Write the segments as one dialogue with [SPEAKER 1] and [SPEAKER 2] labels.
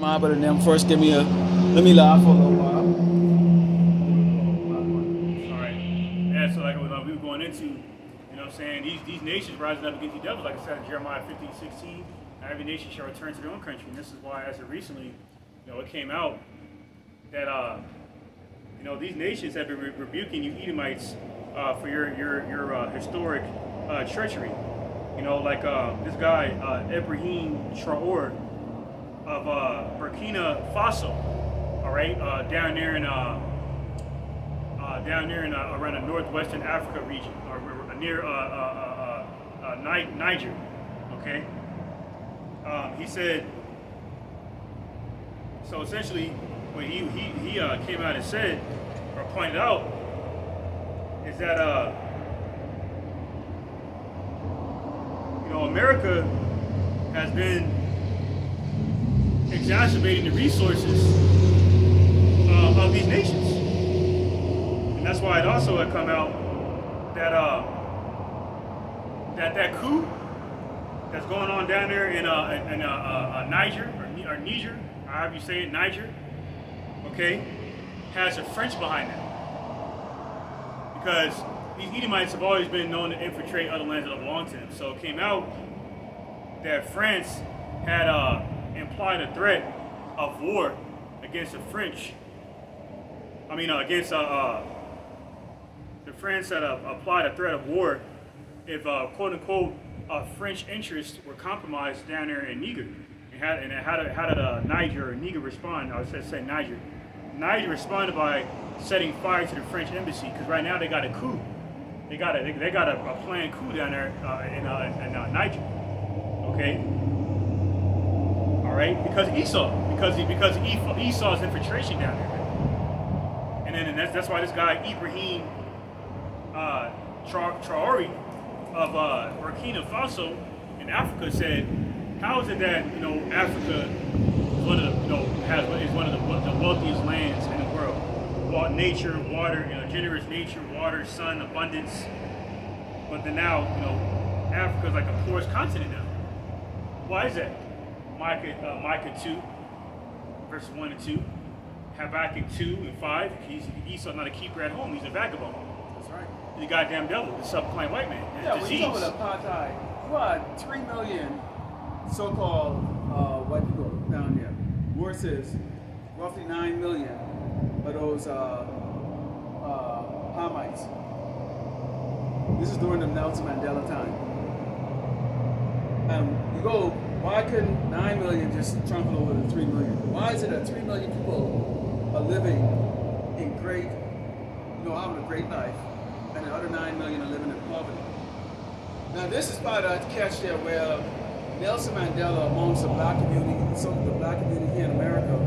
[SPEAKER 1] But then first give me let me laugh for a little while.
[SPEAKER 2] Alright. Yeah, so like we were going into, you know what I'm saying, these nations rising up against each other, like I said in Jeremiah 15:16, every nation shall return to their own country. And this is why, as of recently, you know, it came out that you know, these nations have been rebuking you Edomites for your historic treachery. You know, like this guy Ibrahim Traore of Burkina Faso, all right, down there in around the northwestern Africa region, or near Niger. Okay, he said. So essentially, what he came out and said, or pointed out, is that you know, America has been exacerbating the resources of these nations, and that's why it also had come out that that coup that's going on down there in Niger or Niger, however you say it, Niger, okay, has a French behind it, because these Edomites have always been known to infiltrate other lands that belong to them. So it came out that France had implied a threat of war against the French. I mean, against the France had applied a threat of war if quote unquote French interests were compromised down there in Niger. How did Niger or Niger respond? I should say Niger. Niger responded by setting fire to the French embassy, because right now they got a coup. They got a planned coup down there in Niger. Okay. All right, because Esau's infiltration down there, and that's why this guy Ibrahim Traore of Burkina Faso in Africa said, how is it that, you know, Africa is one of the, you know, is one of the wealthiest lands in the world? Well, nature, water, you know, generous nature, water, sun, abundance. But then now, you know, Africa is like the poorest continent now. Why is that? Micah 2, verses 1 and 2. Habakkuk 2 and 5. Esau's not a keeper at home. He's a vagabond.
[SPEAKER 1] That's right.
[SPEAKER 2] He's a goddamn devil. The subclaimed white man.
[SPEAKER 1] Yeah, when you talk about apartheid, what, 3 million so-called white people down there versus roughly 9 million of those Hamites. This is during the Nelson Mandela time. And you go, why couldn't 9 million just trample over the 3 million? Why is it that 3 million people are living in great, you know, having a great life, and the other 9 million are living in poverty? Now this is part of that catch there where Nelson Mandela, amongst the black community, some of the black community here in America,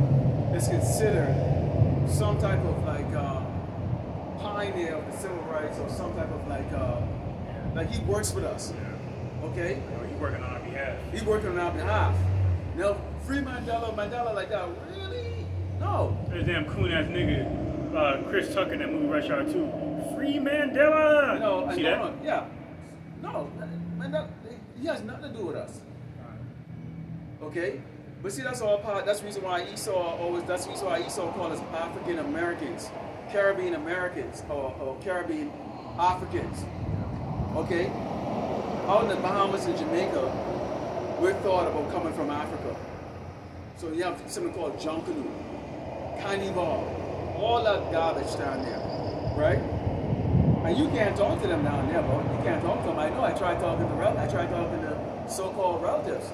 [SPEAKER 1] is considered some type of like pioneer of the civil rights, or some type of like he works with us. Okay?
[SPEAKER 2] He's working on our behalf.
[SPEAKER 1] He's working on our behalf. Now, free Mandela like that, really? No.
[SPEAKER 2] There's damn coon-ass nigga, Chris Tucker in that movie Rush Hour 2. Free Mandela!
[SPEAKER 1] You know,
[SPEAKER 2] see that?
[SPEAKER 1] Yeah. No, Mandela, he has nothing to do with us. Okay? But see, that's all part, that's the reason why that's the reason why Esau called us African Americans, Caribbean Americans, or Caribbean Africans. Okay? Out in the Bahamas and Jamaica, we're thought about coming from Africa. So you have something called Junkanoo, Carnival, all that garbage down there, right? And you can't talk to them down there, bro. You can't talk to them. I know. I tried talking to so-called relatives.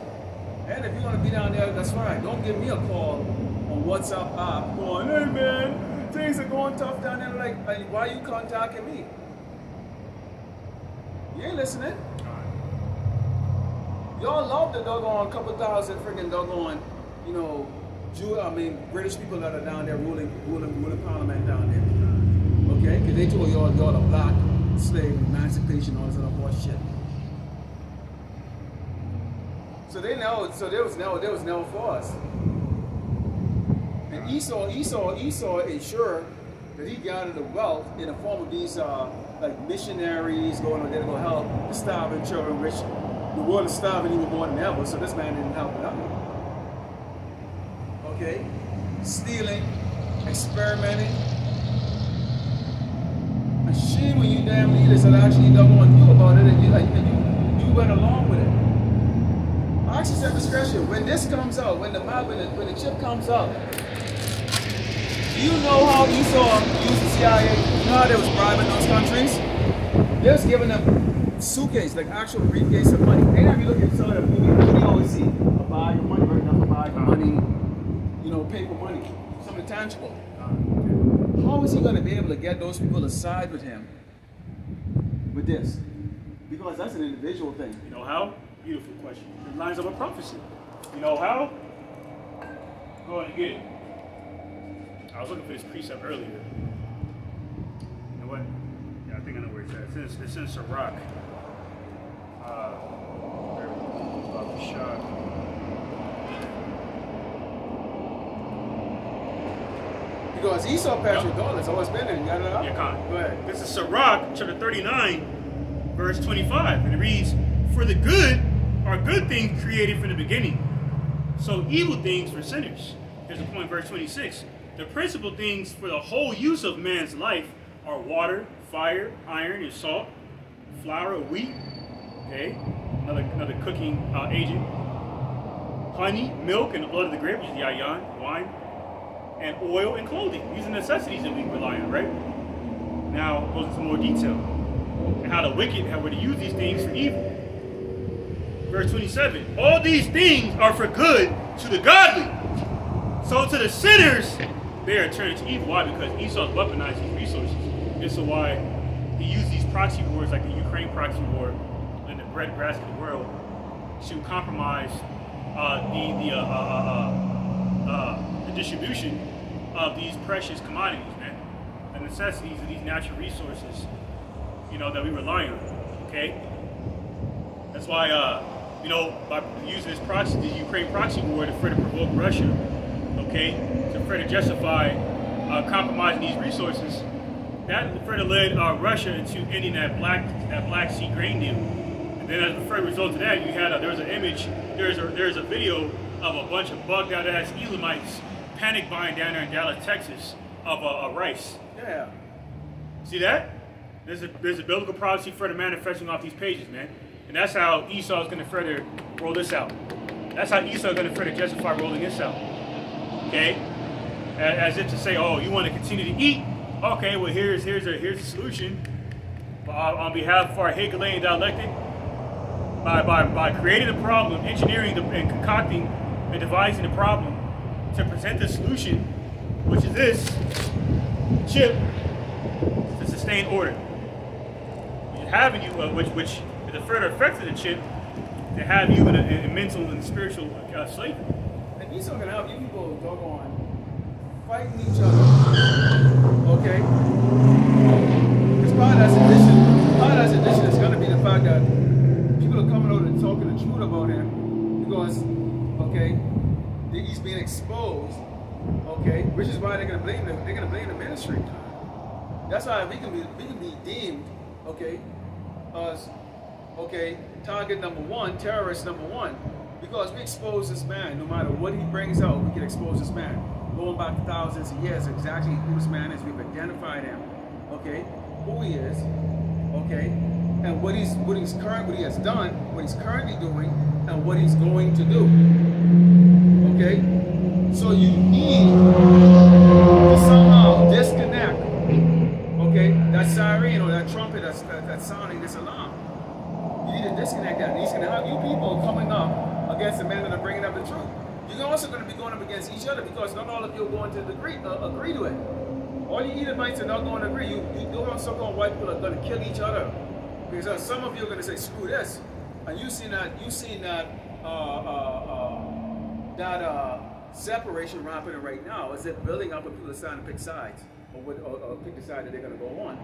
[SPEAKER 1] And if you're gonna be down there, that's fine. Don't give me a call on WhatsApp app going, hey man, things are going tough down there. Like, why are you contacting me? You ain't listening. Y'all love the doggone couple thousand freaking doggone, you know, British people that are down there ruling parliament down there. Okay? Because they told y'all the black slave emancipation, all this other bullshit. So they know, so there was never for us. And Esau ensured that he gathered the wealth in the form of these like missionaries going over there to go help the starving children, which the world is starving even more than ever, so this man didn't help it out. okay, stealing, experimenting. And shame when you damn leaders that actually don't want to do about it and you went along with it. Exercise discretion. When this comes out, when the chip comes out, do you know how Esau used the CIA? You know how they was bribing those countries? They was giving them suitcase, like actual briefcase of money. Anytime you look at some of the movies, you always see a buy your money, right now, buy your money, you know, paper money, something tangible. How is he going to be able to get those people to side with him with this? Because that's an individual thing.
[SPEAKER 2] You know how? Beautiful question. It lines up with prophecy. You know how? Go ahead and get it. I was looking for this precept earlier. You know what? Yeah, I think I know where it's at. It's in Sirach. About the shot.
[SPEAKER 1] Because Esau passed your dollars, always been there. You got it out?
[SPEAKER 2] Yeah, Con.
[SPEAKER 1] Go ahead.
[SPEAKER 2] This is Sirach, chapter 39, verse 25. And it reads, "For the good are good things created from the beginning, so evil things for sinners." Here's the point, verse 26. "The principal things for the whole use of man's life are water, fire, iron, and salt, flour, wheat," okay, another cooking agent, "honey, milk, and the blood of the grape," which is the ayan, wine, and oil and clothing. These are necessities that we rely on, right? Now, it goes into more detail. And how the wicked were to use these things for evil. Verse 27, "All these things are for good to the godly. So to the sinners, they are turned to evil." Why? Because Esau's weaponized these resources. This is why he used these proxy wars like the Ukraine proxy war and the breadbasket of the world to compromise the distribution of these precious commodities, man. The necessities of these natural resources, you know, that we rely on, okay? That's why, you know, by using this proxy, the Ukraine proxy war to further provoke Russia, okay, to further justify compromising these resources, that further led Russia into ending that Black Sea grain deal. And then as a further result of that, you had there was an image, there's a video of a bunch of bugged out ass Elamites panic buying down there in Dallas, Texas, of rice.
[SPEAKER 1] Yeah.
[SPEAKER 2] See that? There's a biblical prophecy further manifesting off these pages, man. And that's how Esau is going to further roll this out. That's how Esau is going to further justify rolling this out. Okay? As if to say, oh, you want to continue to eat? Okay, well here's a solution. On behalf of our Hegelian dialectic, by creating a problem, engineering and concocting and devising a problem to present the solution, which is this chip, to sustain order. You have in you, which is a further effect of the chip, to have you in a mental and spiritual slavery.
[SPEAKER 1] And Esau can help you people doggone fighting each other. Okay? Because part of that sedition is going to be the fact that people are coming out and talking the truth about him because, okay, he's being exposed, okay, which is why they're going to blame the ministry. That's why we can be deemed, okay, as, okay, target number one, terrorist number one, because we expose this man. No matter what he brings out, we can expose this man. Going back to thousands of years, exactly who this man is. We've identified him, okay, who he is, okay, and what he has done, what he's currently doing, and what he's going to do. Okay, so you need to somehow disconnect, okay, that siren or that trumpet that's sounding this alarm. You need to disconnect that. And he's going to have you people coming up against the men that are bringing up the truth. You're also going to be going up against each other because not all of you are going to agree to it. All you Edomites are not going to agree. You so-called white people are going to kill each other because some of you are going to say, "Screw this," and you've seen that separation happening right now. Is it building up when people are starting to pick sides or pick the side that they're going to go on?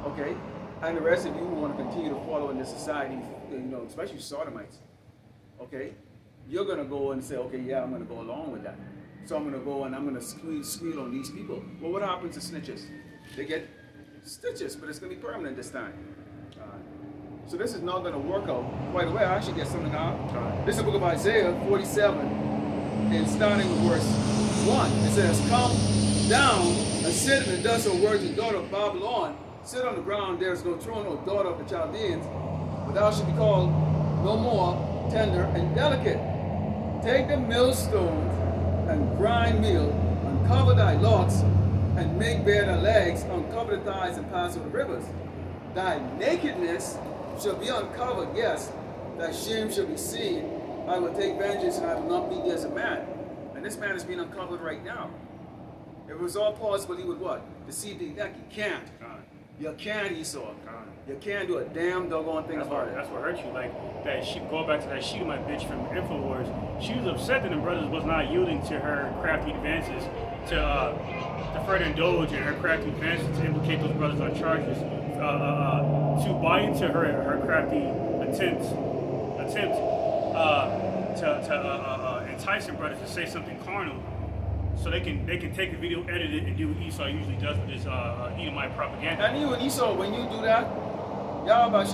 [SPEAKER 1] Okay, and the rest of you who want to continue to follow in this society, you know, especially Sodomites. Okay. You're going to go and say, okay, yeah, I'm going to go along with that. So I'm going to go and I'm going to squeal on these people. Well, what happens to snitches? They get stitches, but it's going to be permanent this time. So this is not going to work out quite away. I actually get something out. This is the book of Isaiah 47, and starting with verse 1. It says, come down and sit in the dust, O words, the daughter of Babylon. Sit on the ground, there is no throne, O daughter of the Chaldeans. But thou shalt be called no more tender and delicate. Take the millstones and grind meal, uncover thy locks, and make bare thy legs, uncover the thighs, and pass over the rivers. Thy nakedness shall be uncovered, yes, thy shame shall be seen. I will take vengeance, and I will not be there as a man. And this man is being uncovered right now. If it was all possible, he would what? Deceive the elect. You can't. You can't, Esau. You can't do a damn doggone thing about it.
[SPEAKER 2] That's what hurt you. Like, that she, going back to that Sheetamite bitch from InfoWars, she was upset that the brothers was not yielding to her crafty advances to further indulge in her crafty advances to implicate those brothers on charges, to buy into her crafty attempt to entice her brothers to say something carnal, so they can take the video, edit it, and do what Esau usually does with his Edomite propaganda.
[SPEAKER 1] And even Esau, when you do that, Yahweh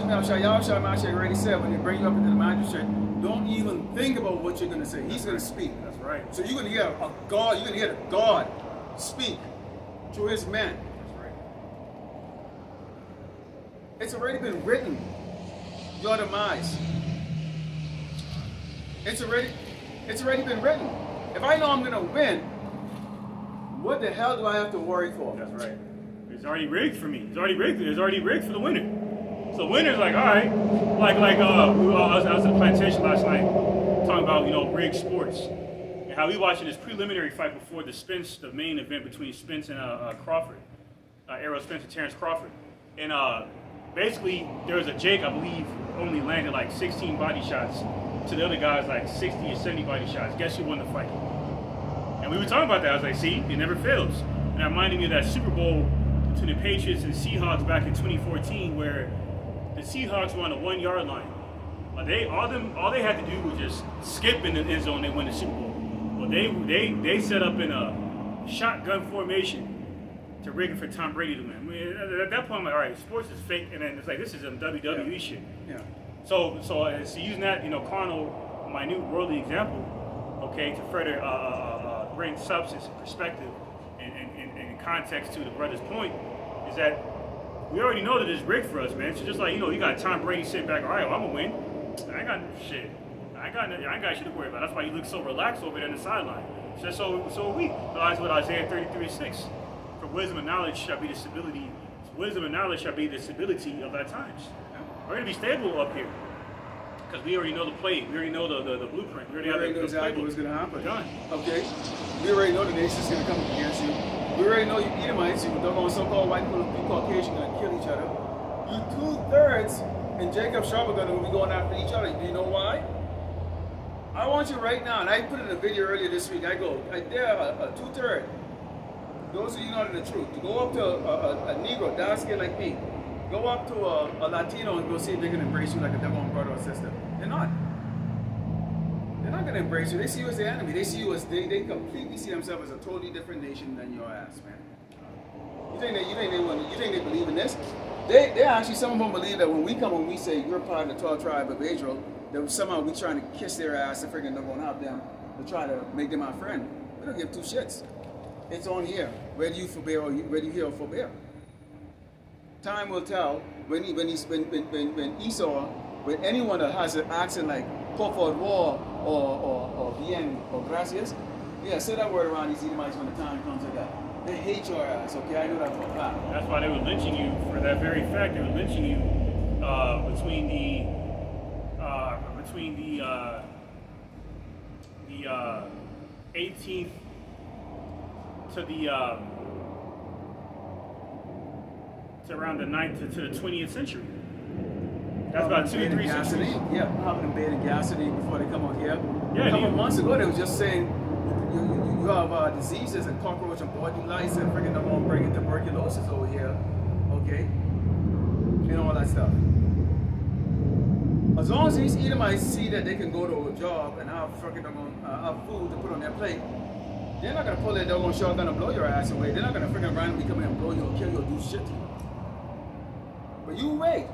[SPEAKER 1] already said when they bring you up into the magistrate, don't even think about what you're going to say. He's going to speak.
[SPEAKER 2] That's right.
[SPEAKER 1] So you're going to hear a God. You're going to hear the God speak through His men.
[SPEAKER 2] That's right.
[SPEAKER 1] It's already been written. Your demise. It's already been written. If I know I'm going to win, what the hell do I have to worry for?
[SPEAKER 2] That's right. It's already rigged for me. It's already rigged. It's already rigged for the winner. So the winner's like, all right, I was at the plantation last night talking about rigged sports and how we watching this preliminary fight before the main event between Spence and Crawford, Errol Spence and Terrence Crawford, and basically there was a Jake, I believe, only landed like 16 body shots to the other guys like 60 or 70 body shots. Guess who won the fight? And we were talking about that. I was like, see, it never fails. And that reminded me of that Super Bowl between the Patriots and Seahawks back in 2014, where the Seahawks were on the 1 yard line. All they had to do was just skip in the end zone. They win the Super Bowl. Well, they set up in a shotgun formation to rig it for Tom Brady to win. I mean, at that point, I'm like, all right, sports is fake, and then it's like this is some WWE shit.
[SPEAKER 1] Yeah.
[SPEAKER 2] So using that carnal, minute, worldly example, okay, to further bring substance and perspective and context to the brother's point, is that we already know that it's rigged for us, man. So just like, you got Tom Brady sitting back, all right, well, I'm gonna win. I ain't got shit. I ain't got shit to worry about. That's why he looks so relaxed over there on the sideline. So we realize what Isaiah 33:6. For wisdom and knowledge shall be the stability. Wisdom and knowledge shall be the stability of our times. We're gonna be stable up here. Because we already know the play. We already know the blueprint.
[SPEAKER 1] We already know exactly what's going to happen.
[SPEAKER 2] Done.
[SPEAKER 1] Okay? We already know the nation's going to come against you. We already know you Edomites, you don't so-called white people, be Caucasian, going to kill each other. You 2/3 and Jacob Sharp are going to be going after each other. Do you know why? I want you right now, and I put it in a video earlier this week. I go, there a 2/3. Those of you know the truth. To go up to a Negro, dark skin like me, go up to a Latino and go see if they can embrace you like a devil brother or sister. They're not. They're not going to embrace you. They see you as the enemy. They see you as they completely see themselves as a totally different nation than your ass, man. You think they believe in this? They actually, some of them believe that when we say you're part of the 12 tribe of Israel, that somehow we trying to kiss their ass and freaking not going to help them to try to make them our friend. We don't give two shits. It's on here. Whether you forbear or whether you hear or forbear. Time will tell when Esau, when anyone that has an accent like call for war or bien or gracias, yeah, say that word around these Edomites when the time comes like that. They hate your ass, okay? I know that for a fact.
[SPEAKER 2] That's why they were lynching you for that very fact. They were lynching you between the 18th to to around the 9th to the 20th century. That's about 2 to 3 centuries.
[SPEAKER 1] Yeah, hopping in bed and gasoline before they come out here.
[SPEAKER 2] Yeah,
[SPEAKER 1] a couple months ago, they was just saying you have diseases and cockroach and body lice and freaking them on bringing tuberculosis over here, okay? And all that stuff. As long as these Edomites see that they can go to a job and have freaking have food to put on their plate, they're not gonna pull their doggone shotgun and blow your ass away. They're not gonna freaking randomly come in and blow you or kill you or do shit to you. But you wait.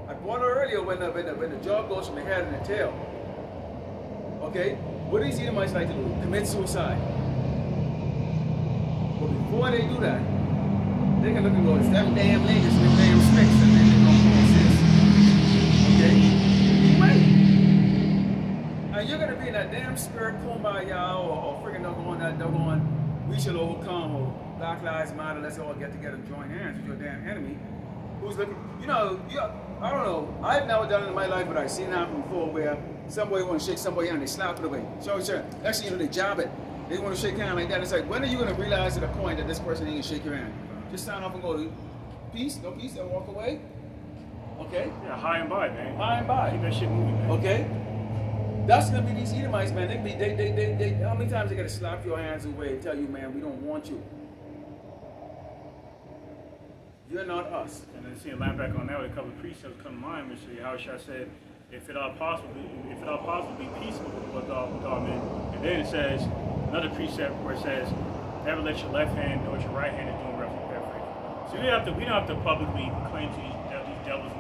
[SPEAKER 1] I brought it earlier when the job goes from the head and the tail. Okay? What do these Edomites like to do? Commit suicide. they do that? They can look and go, it's them damn niggas, them damn sticks, and then they're gonna call this. Okay? Wait. And you're gonna be in that damn spirit kumbaya or freaking doggone that doggone we shall overcome or Black Lives Matter, let's all get together and join hands with your damn enemy. Who's looking, I don't know, I've never done it in my life, but I've seen it happen before where somebody want to shake somebody hand, they slap it away. Sure. Actually, they jab it. They want to shake hand like that. It's like, when are you going to realize at a point that this person ain't going to shake your hand? Just sign off and go, peace, no peace, and walk away. Okay?
[SPEAKER 2] Yeah, high and by, man.
[SPEAKER 1] High and by.
[SPEAKER 2] Keep that shit moving, man.
[SPEAKER 1] Okay? That's going to be these Edomites, man. They how many times they got to slap your hands away and tell you, man, we don't want you. You're not us.
[SPEAKER 2] And then seeing line back on that with a couple of precepts come to mind, Mr. Ahchyam said, if it all possible, be peaceful with all men. And then it says, another precept where it says, never let your left hand know what your right hand is doing roughly paraphrase. So we don't have to publicly proclaim to these devils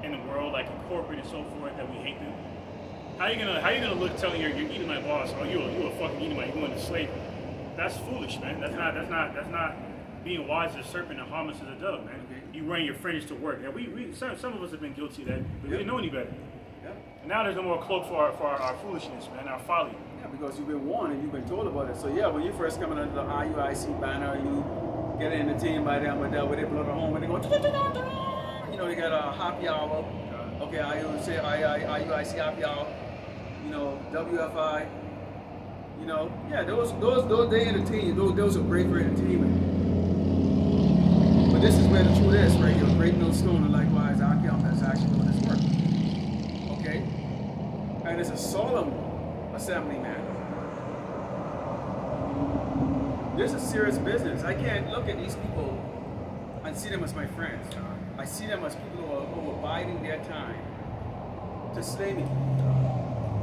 [SPEAKER 2] in the world, like in corporate and so forth, that we hate them. How you gonna look telling your Edomite boss, oh you a fucking Edomite, you going to slavery? That's foolish, man. That's not being wise as a serpent and harmless as a dove, man. Okay. You wearing your fringes to work. Now some of us have been guilty of that, but we didn't know any better. Yep. And now there's no more cloak for our foolishness, man, our folly.
[SPEAKER 1] Yeah, because you've been warned and you've been told about it. So yeah, when you first come under the IUIC banner, you get entertained by them with that, where they blow the horn, when they go, you know, they got a happy hour. Okay, I would say IUIC happy hour. You know, WFI. You know, yeah, those they entertain you. Those are great for entertainment. But this is where the truth is, right here. Great millstone, and likewise Ahchyam that's actually doing this work. Okay? And it's a solemn assembly, man. This is serious business. I can't look at these people and see them as my friends. I see them as people who are biding their time to slay me.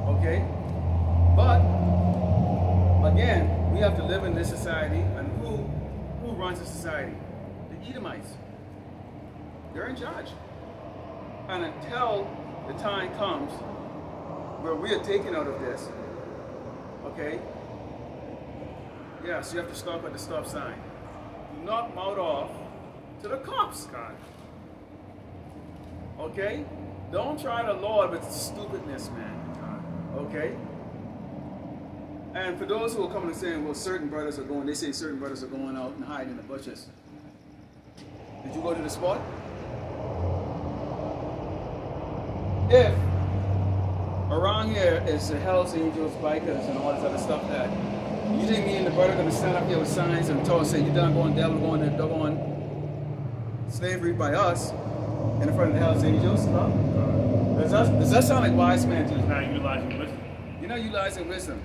[SPEAKER 1] Okay? But again, we have to live in this society, and who runs the society? The Edomites. They're in charge. And until the time comes where we are taken out of this, okay? Yeah, so you have to stop at the stop sign. Do not mouth off to the cops, God. Okay? Don't try to Lord with stupidness, man. Okay? And for those who are coming and saying, well, certain brothers are going, they say certain brothers are going out and hiding in the bushes. Did you go to the spot? If around here is the Hells Angels, bikers, and all this other stuff that you think me and the brother are going to stand up here with signs and talk and say, you done going devil, going to doggone slavery by us in front of the Hells Angels? Huh? Does that sound like wise man to you?
[SPEAKER 2] You're not utilizing wisdom.
[SPEAKER 1] You're not utilizing wisdom.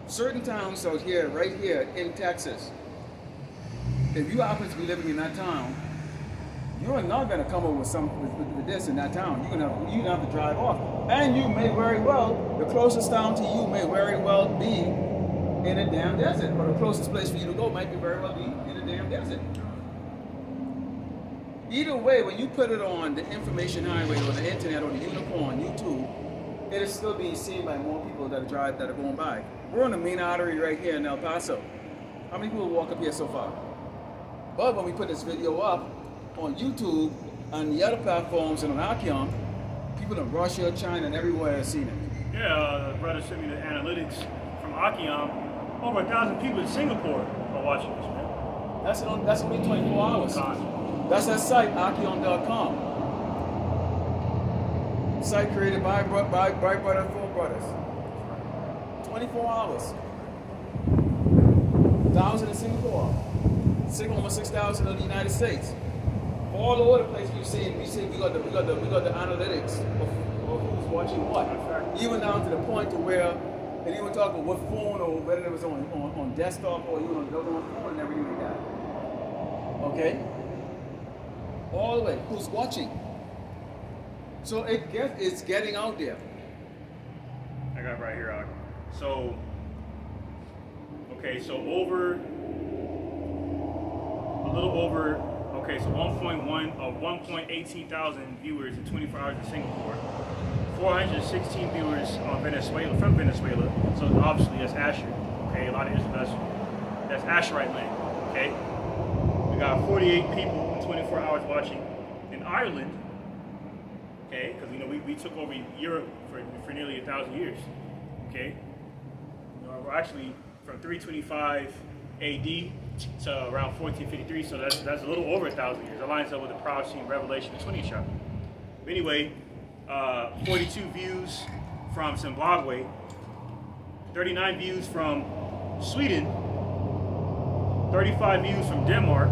[SPEAKER 1] Certain towns out here, right here in Texas, if you happen to be living in that town, you're not going to come up with this in that town. You're gonna have to drive off. And you may very well, the closest town to you may very well be in a damn desert. Or the closest place for you to go might be very well be in a damn desert. Either way, when you put it on the information highway or the internet or the unicorn, YouTube, it'll still be seen by more people that are going by. We're on the main artery right here in El Paso. How many people walk up here so far? But when we put this video up on YouTube and the other platforms and on Ahchyam, people in Russia, China, and everywhere have seen it.
[SPEAKER 2] Yeah, the brother sent me the analytics from Ahchyam. Over 1,000 people in Singapore are watching this, man.
[SPEAKER 1] That's only 24 hours. That's that site, Ahchyam.com. Site created by brother for brothers. 24 hours. 1,000 in Singapore. Almost 6,000 in the United States. All over the place we got the analytics of who's watching what. Even down to the point to where they even talk about what phone or whether it was on desktop or even on phone and everything like that. Okay? All the way. Who's watching? So it's getting out there.
[SPEAKER 2] I got it right here, So so 1.18 thousand viewers in 24 hours in Singapore, 416 viewers from Venezuela, so obviously that's Asher, okay, a lot of Israel, that's Asherite land, okay, Okay? We got 48 people in 24 hours watching in Ireland. Okay? Because, you know, we took over Europe for nearly 1,000 years. Okay? You know, we're actually from 325 AD to around 1453, so that's a little over 1,000 years. That lines up with the prophecy and Revelation, the 20th chapter. But anyway, 42 views from Zimbabwe, 39 views from Sweden, 35 views from Denmark,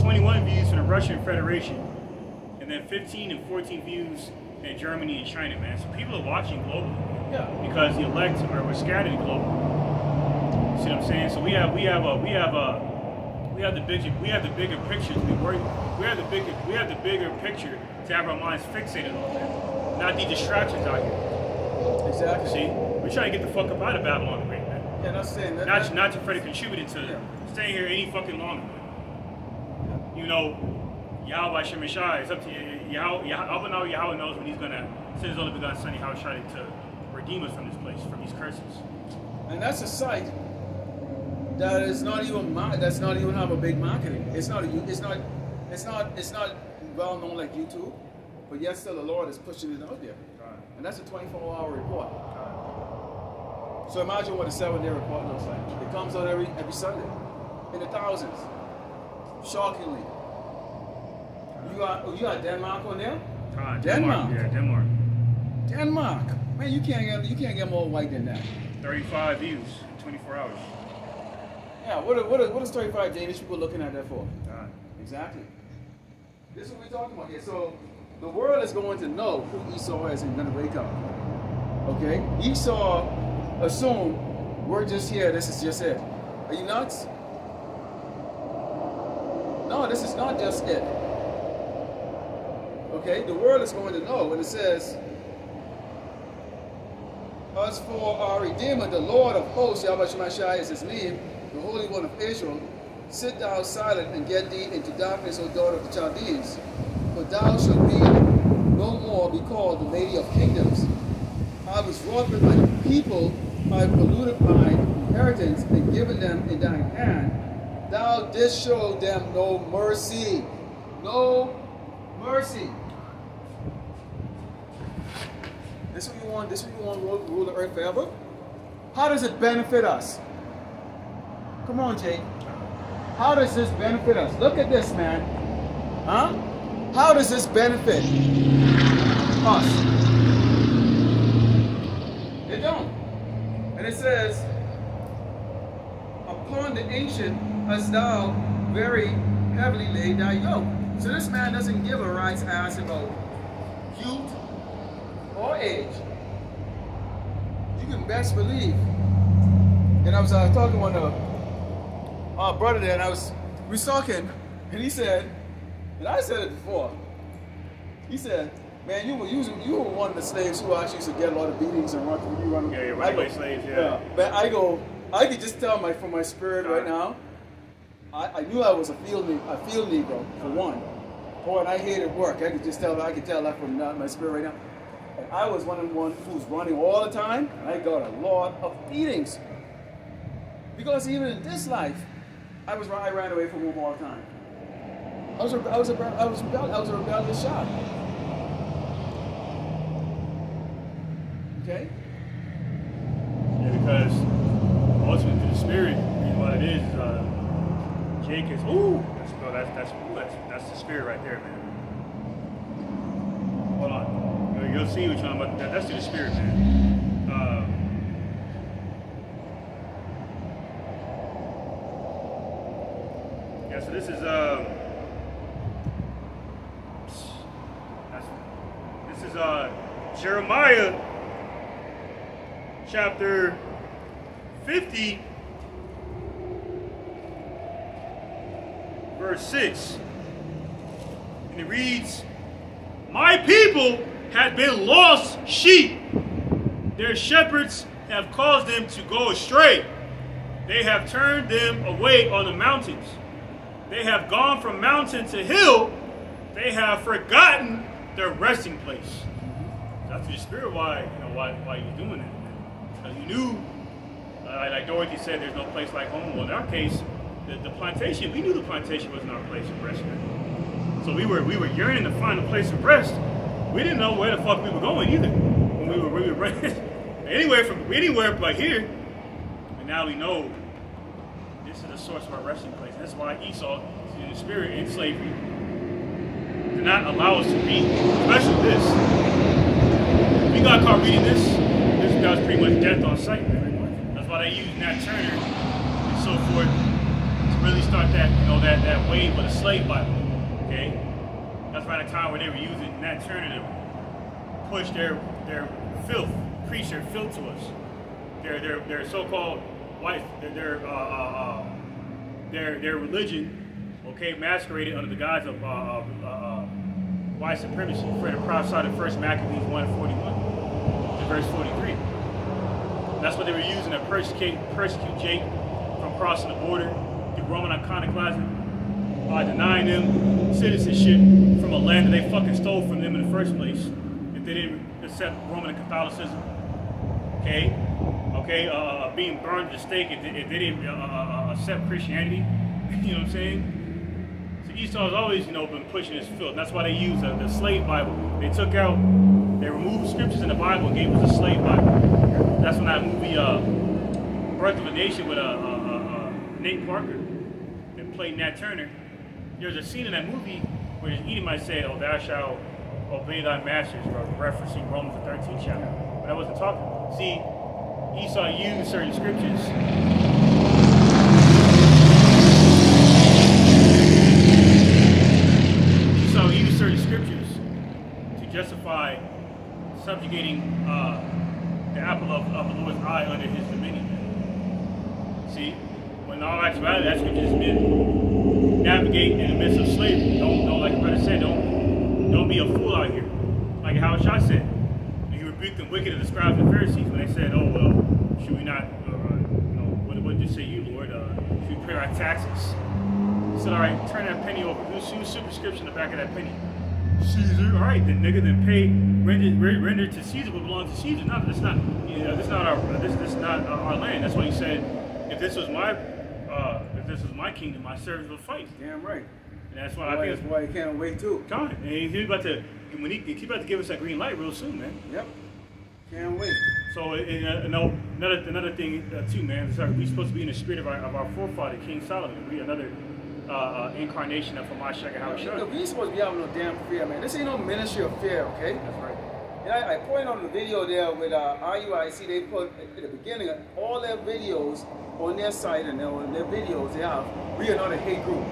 [SPEAKER 2] 21 views from the Russian Federation, and then 15 and 14 views in Germany and China, man. So people are watching globally.
[SPEAKER 1] Yeah.
[SPEAKER 2] Because the elect were scattered globally. See what I'm saying? So we have the bigger picture to be worried. We have the bigger picture to have our minds fixated on that, not the distractions out here.
[SPEAKER 1] Exactly.
[SPEAKER 2] See, we're trying to get the fuck up out of Babylon the Great, man.
[SPEAKER 1] Yeah, that's saying that.
[SPEAKER 2] Not to try to contribute to staying here any fucking longer. You know, Yahweh Shemeshai, it's up to Yahweh knows when he's gonna send his only begotten Son, Yahweh to redeem us from this place, from these curses.
[SPEAKER 1] And that's a site that is not even that's not even have a big marketing. It's not well known like YouTube, but yet still the Lord is pushing it out there.
[SPEAKER 2] Right.
[SPEAKER 1] And that's a 24-hour report. So imagine what a 7-day report looks like. It comes out every Sunday in the thousands. Shockingly. You got Denmark on there?
[SPEAKER 2] Denmark. Yeah, Denmark.
[SPEAKER 1] Denmark. Man, you can't get more white than that.
[SPEAKER 2] 35 views in 24 hours.
[SPEAKER 1] Yeah, what is 35 Danish people looking at that for?
[SPEAKER 2] God.
[SPEAKER 1] Exactly. This is what we're talking about here. So the world is going to know who Esau is and going to wake up. Okay? Esau assume we're just here, this is just it. Are you nuts? No, this is not just it. Okay? The world is going to know when it says, as for our Redeemer, the Lord of hosts, Yahweh Shemashai is his name, the Holy One of Israel, sit thou silent and get thee into darkness, O daughter of the Chaldeans, for thou shalt be no more be called the Lady of Kingdoms. I was wroth with my people, I have polluted my inheritance and given them in thine hand. Thou didst show them no mercy. No mercy. This is what you want. This is what you want to rule the earth forever. How does it benefit us? Come on, Jake. How does this benefit us? Look at this, man. Huh? How does this benefit us? It don't. And it says, upon the ancient hast thou very heavily laid thy yoke. So this man doesn't give a rat's ass about youth or age. You can best believe. And I was talking with our brother there, and we was talking, and he said, and I said it before. He said, "Man, you were one of the slaves who actually used to get a lot of beatings and run.
[SPEAKER 2] Yeah, runaway slaves. Yeah.
[SPEAKER 1] But I could just tell from my spirit right now. I knew I was a field Negro for one. Boy, and I hated work. I could tell that from my spirit right now. And I was one of the ones who was running all the time, and I got a lot of beatings. Because even in this life, I ran away from home all the time. I was a rebellious child. Okay?
[SPEAKER 2] Yeah, because ultimately the spirit, what it is, Jake is that's the spirit right there, man. Hold on. You'll see what you're talking about. That's the spirit, man. Yeah, so this is Jeremiah chapter 50, verse 6. And it reads, "My people have been lost sheep. Their shepherds have caused them to go astray. They have turned them away on the mountains. They have gone from mountain to hill. They have forgotten their resting place." That's the spirit why you're doing it. Because you knew, like Dorothy said, there's no place like home. Well, in our case, the plantation, we knew the plantation wasn't our place of rest, man. So we were yearning to find a place of rest. We didn't know where the fuck we were going either. When we were running anywhere but here. And now we know this is the source of our resting place. That's why Esau, in the spirit, in slavery, did not allow us to read, especially this. If we got caught reading this was pretty much death on sight. That's why they use Nat Turner and so forth to really start that, that wave of the slave Bible. Okay? That's right at a time where they were using Nat Turner to push their filth, preach their filth to us. Their so-called white, their religion, okay, masqueraded under the guise of white supremacy. For the prophesied in 1 Maccabees 1:41 to verse 43. That's what they were using to persecute Jake from crossing the border through Roman iconoclasm by denying them citizenship from a land that they fucking stole from them in the first place if they didn't accept Roman Catholicism. Okay, being burned at the stake if they didn't accept Christianity. You know what I'm saying? So Esau's always, been pushing his filth. That's why they use the slave Bible. They removed scriptures in the Bible and gave us a slave Bible. That's when that movie, Birth of a Nation with Nate Parker that played Nat Turner. There's a scene in that movie where the Edomite said, "Oh, thou shalt obey thy masters," referencing Romans the 13th chapter. But I wasn't talking about. See, Esau used certain scriptures. Esau used certain scriptures to justify subjugating the apple of the Lord's eye under his dominion. See, when all actuality, that scripture has been navigate in the midst of slavery. Don't like the brother said, don't be a fool out here. Like how Ahchyam said, he rebuked the wicked and the scribes and Pharisees when they said, "Oh well, should we not? What did you say, you Lord? Should we pay our taxes?" He said, "All right, turn that penny over. Who's superscription in the back of that penny? Caesar. All right, then nigga, then pay render to Caesar what belongs to Caesar. No, that's not. This is not our land. That's why he said, if this was my kingdom, my servants would fight."
[SPEAKER 1] Damn right.
[SPEAKER 2] And that's why I think
[SPEAKER 1] that's why he can't wait too.
[SPEAKER 2] God, and he's about to give us that green light real soon, man.
[SPEAKER 1] Yep. Can't wait.
[SPEAKER 2] So another thing too, man. We're supposed to be in the spirit of our forefather, King Solomon. We another incarnation of Ahchyam and Ahchyam.
[SPEAKER 1] We supposed to be having no damn fear, man. This ain't no ministry of fear, okay?
[SPEAKER 2] That's right.
[SPEAKER 1] And I pointed on the video there with RUIC. They put at the beginning of all their videos on their site and on their videos they have, "We are not a hate group."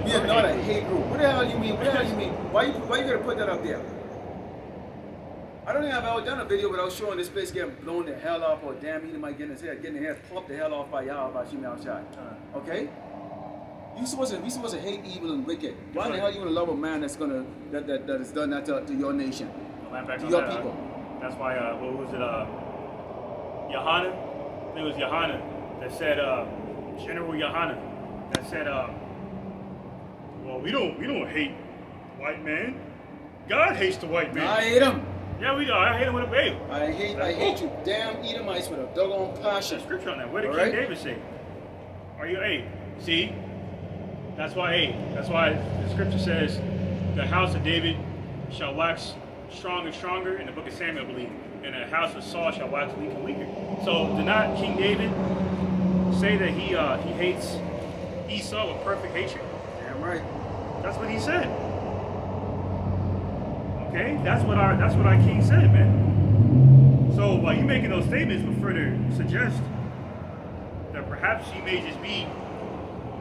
[SPEAKER 1] We are not a hate group. What the hell you mean? What the hell you mean? Why you gotta put that up there? I don't think I've ever done a video without showing this place getting blown the hell off, or damn Edomite getting his head popped the hell off by Ahchyam. Okay? We supposed to hate evil and wicked. Why the hell you gonna love a man that has done that to your nation, to your people?
[SPEAKER 2] That's why. What was it? Yohana. I think it was Yohana that said, General Yohana, that said, "Well, we don't hate white man. God hates the white man."
[SPEAKER 1] I hate him.
[SPEAKER 2] Yeah, we do. I hate him with a babe.
[SPEAKER 1] I hate you damn Edomites with a doggone passion.
[SPEAKER 2] There's scripture on that. Where did King David say? Are you see? That's why the scripture says the house of David shall wax strong and stronger in the book of Samuel, I believe. And the house of Saul shall wax weak and weaker. So did not King David say that he hates Esau with perfect hatred?
[SPEAKER 1] Damn right.
[SPEAKER 2] That's what he said. Okay, that's what our king said, man. So while you making those statements would further suggest that perhaps he may just be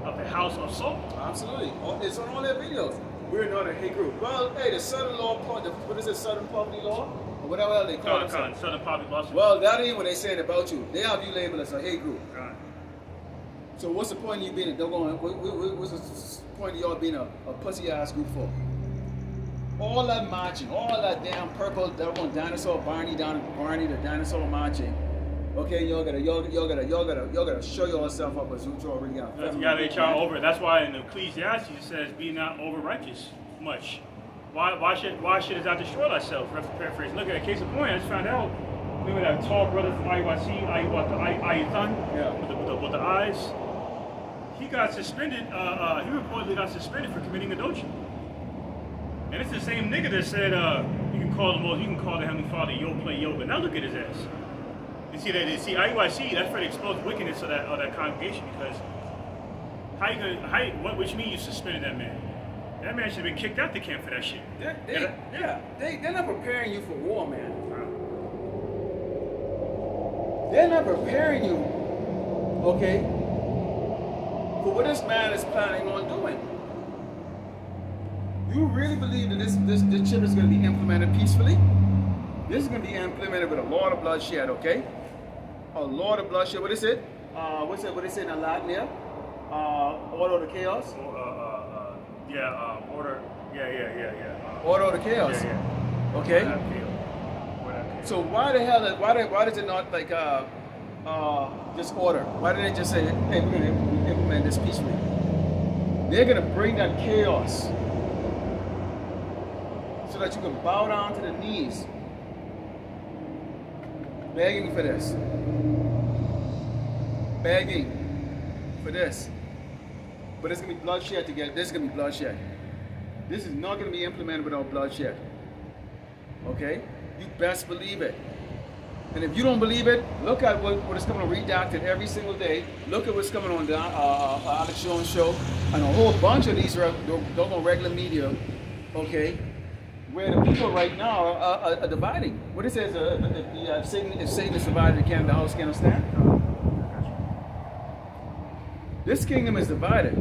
[SPEAKER 2] of the house of Saul.
[SPEAKER 1] Absolutely. It's on all their videos. We're not a hate group. Well, hey, the Southern law, what is it, Southern Poverty Law? Or whatever they call it.
[SPEAKER 2] Southern Poverty Law.
[SPEAKER 1] Well, that ain't what they saying about you. They have you labeled as a hate group.
[SPEAKER 2] Right.
[SPEAKER 1] So what's the point of you being a doggone, what's the point of y'all being a pussy ass group for? All that marching, all that damn purple doggone dinosaur Barney the dinosaur marching. Okay, y'all gotta show yourself up as you already got.
[SPEAKER 2] That's why in Ecclesiastes it says, "Be not over righteous much." Why should it not destroy thyself? Paraphrase. Look at a case in point. I just found out. Remember that tall brother from IUIC, Ayathan?
[SPEAKER 1] Yeah.
[SPEAKER 2] With the eyes. he got suspended. He reportedly got suspended for committing adultery. And it's the same nigga that said you can call the Heavenly Father yo play yo, but now look at his ass. You see that? You see IUIC? That's for the exposed wickedness of that congregation. Because what you mean you suspended that man? That man should have been kicked out the camp for that shit.
[SPEAKER 1] They're not preparing you for war, man. They're not preparing you, okay, for what this man is planning on doing. You really believe that this chip is going to be implemented peacefully? This is going to be implemented with a lot of bloodshed, okay? A lot of bloodshed. What is it? What is it in Latin here? Order of the chaos?
[SPEAKER 2] Order. Yeah.
[SPEAKER 1] Order of the chaos.
[SPEAKER 2] Yeah.
[SPEAKER 1] Okay. So why the hell? Why does it not like just order? Why didn't they just say, hey, we're going to implement this peacefully? They're going to bring that chaos so that you can bow down to the knees, begging for this, begging for this. But it's going to be bloodshed to get. This is going to be bloodshed. This is not going to be implemented without bloodshed. Okay? You best believe it. And if you don't believe it, look at what is coming on Redacted every single day. Look at what's coming on the Ahchyam show and a whole bunch of these on regular media, okay, where the people right now are dividing. What it says, if Satan is divided, the house cannot stand. This kingdom is divided,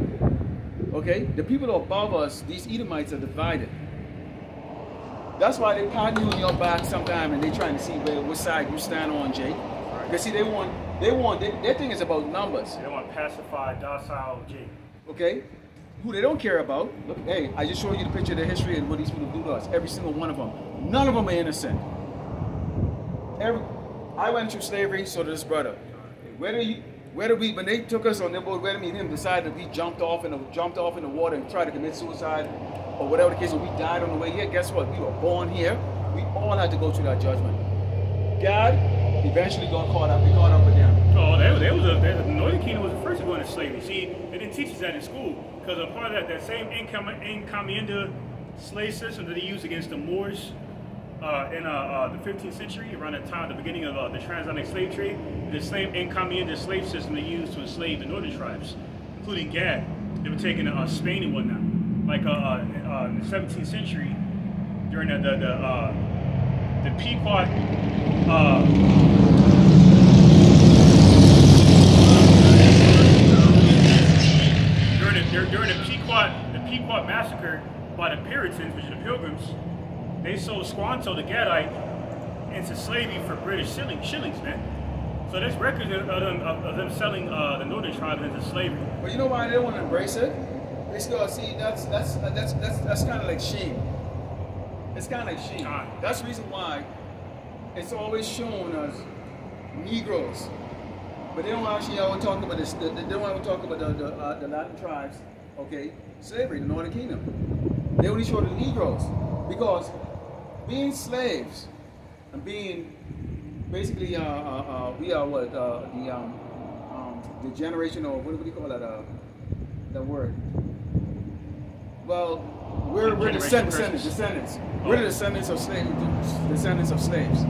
[SPEAKER 1] okay? The people above us, these Edomites, are divided. That's why they pat you on your back sometime and they're trying to see which side you stand on, Jake. Because see, their thing is about numbers.
[SPEAKER 2] They want pacified, docile Jake.
[SPEAKER 1] Okay? Who they don't care about. Look, hey, I just showed you the picture of the history and what these people do to us. Every single one of them. None of them are innocent. I went through slavery, so did this brother. When they took us on their boat, me and him decided we jumped off in the water and tried to commit suicide, or whatever the case, or we died on the way here. Guess what? We were born here. We all had to go through that judgment. God eventually got caught up with them.
[SPEAKER 2] Oh, the Northern Kingdom was the first to go into slavery. See, they didn't teach us that in school, because a part of that same encomienda slave system that they used against the Moors in the 15th century, around the time, the beginning of the transatlantic slave trade, the same encomienda slave system they used to enslave the northern tribes, including Gad. They were taking Spain and whatnot. Like in the 17th century, during the Pequot during the Pequot massacre by the Puritans, which are the Pilgrims, they sold Squanto, the Gadite, into slavery for British shillings, man. So there's records of them selling the northern tribes into slavery.
[SPEAKER 1] But you know why they don't want to embrace it? They still see that's kind of like shame. It's kind of like shame. That's the reason why it's always shown as Negroes, but they don't actually ever talk about this. They don't ever talk about the Latin tribes, okay? Slavery, the Northern Kingdom. They only show the Negroes because being slaves and being basically we are what the generation, or what do you call that? That word. Well, we're descendants. We're the descendants of slaves.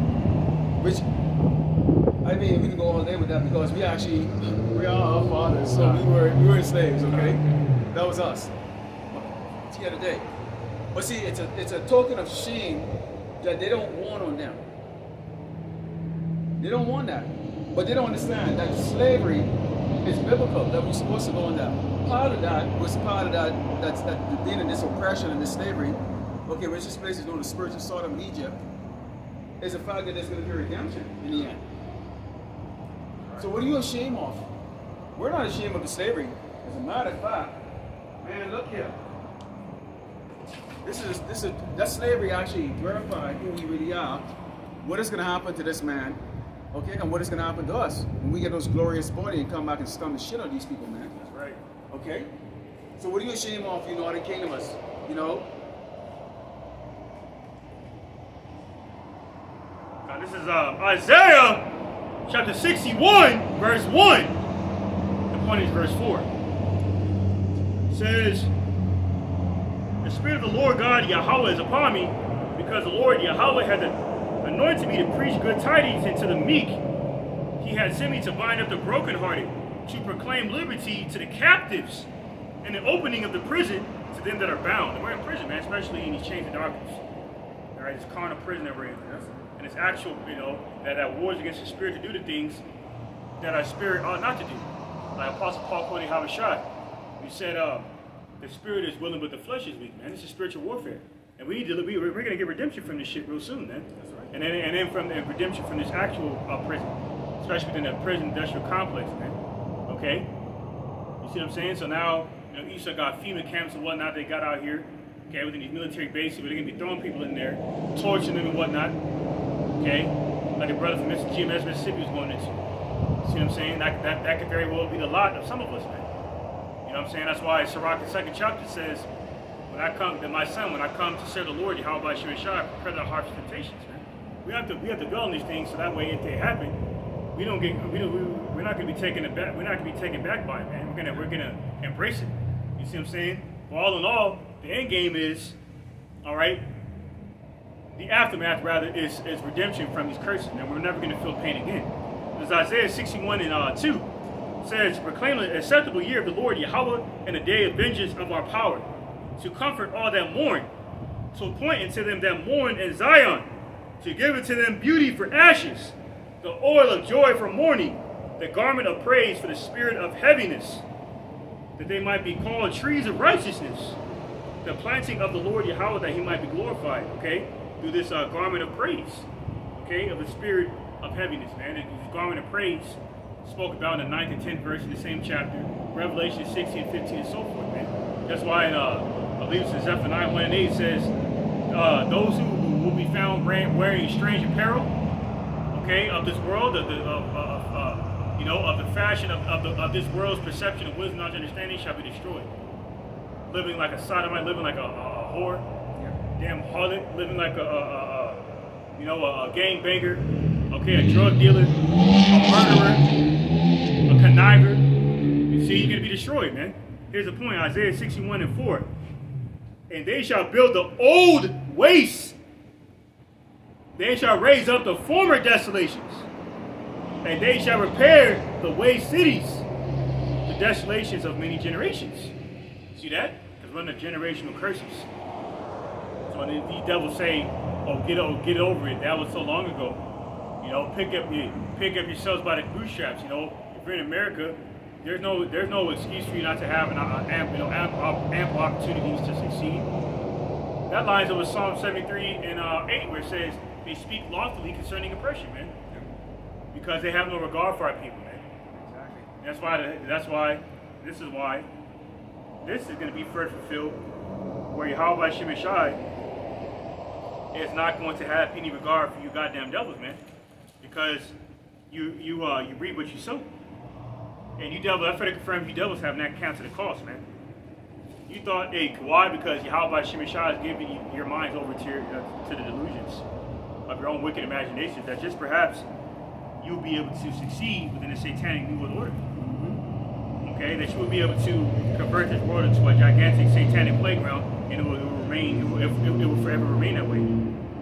[SPEAKER 1] Which, I mean, we can go all day with that because we are our fathers, so we were slaves, okay? That was us. It's here today. But see, it's a token of shame that they don't want on them. They don't want that. But they don't understand that slavery is biblical, that we're supposed to go on that. Part of that's being in this oppression and this slavery, okay, which this place is known as spiritual Sodom in Egypt, is the fact that there's going to be redemption in the end. So what are you ashamed of? We're not ashamed of the slavery. As a matter of fact, man, look here. That slavery actually verified who we really are, what is going to happen to this man, okay, and what is going to happen to us when we get those glorious bodies and come back and scum the shit out of these people, man.
[SPEAKER 2] That's right.
[SPEAKER 1] Okay? So what are you ashamed of, you know, the kingdom is, you know?
[SPEAKER 2] Now this is Isaiah chapter 61, verse 1. The point is verse 4. says, the Spirit of the Lord God Yahweh is upon me, because the Lord Yahweh has anointed me to preach good tidings unto the meek. He has sent me to bind up the brokenhearted, to proclaim liberty to the captives, and the opening of the prison to them that are bound. And we're in prison, man, especially in these chains of darkness. All right, this carnal prison that we're in. And it's actual, you know, that wars against the spirit to do the things that our spirit ought not to do. Like Apostle Paul quoted Ahchyam. He said, the spirit is willing, but the flesh is weak, man. This is spiritual warfare. And we need to, we're going to get redemption from this shit real soon, man. That's right. And then from the redemption from this actual prison, especially within the prison industrial complex, man. Okay? You see what I'm saying? So now, you know, Esau got FEMA camps and whatnot they got out here, okay, within these military bases where they're going to be throwing people in there, torturing them and whatnot, okay? Like a brother from GMS, Mississippi was going into. See what I'm saying? That could very well be the lot of some of us, man. You know what I'm saying? That's why Sirach, the 2nd chapter says, when I come to serve the Lord, Yahweh Shemeshai, prepare the heart for temptations, man. We have to dwell on these things so that way if they happen, we're not going to be taken aback. We're not going to be taken back by it, man. We're gonna embrace it. You see what I'm saying? But all in all, the end game is, all right. The aftermath, rather, is redemption from these curses, and we're never going to feel pain again. As Isaiah 61 and 2 says, proclaim the acceptable year of the Lord Yahweh and the day of vengeance of our power, to comfort all that mourn, to appoint unto them that mourn in Zion, to give unto them beauty for ashes, the oil of joy for mourning, the garment of praise for the spirit of heaviness, that they might be called trees of righteousness, the planting of the Lord Yahweh, that he might be glorified, okay, through this garment of praise, okay, of the spirit of heaviness, man. And this garment of praise spoke about in the 9th and 10th verse in the same chapter, Revelation 16, 15, and so forth, man. That's why I believe it's in Zephaniah 1 and 8 says, those who will be found wearing strange apparel, okay, of this world, of the fashion of this world's perception of wisdom, knowledge, understanding, shall be destroyed. Living like a sodomite, living like a whore, damn harlot, living like a gangbanger, okay, a drug dealer, a murderer, a conniver. You see, you're gonna be destroyed, man. Here's the point, Isaiah 61 and 4. And they shall build the old wastes. They shall raise up the former desolations. And they shall repair the waste cities, the desolations of many generations. See that? Because we're under generational curses. So when these devils say, oh, get over it, that was so long ago. You know, pick up yourselves by the bootstraps. You know, if you're in America, there's no excuse for you not to have ample opportunities to succeed. That lines up with Psalm 73 and 8, where it says they speak loftily concerning oppression, man, because they have no regard for our people, man. Exactly. That's why this is going to be first fulfilled, where Yahweh Shemeshai is not going to have any regard for you goddamn devils, man, because you reap what you sow. And you devils, I try to confirm you devils have not counted the cost, man. You thought, hey, why? Because Yahweh Shemeshai is giving your minds over to the delusions of your own wicked imaginations, that just perhaps you'll be able to succeed within the satanic New World Order. Okay, that you will be able to convert this world into a gigantic satanic playground, and it will forever remain that way.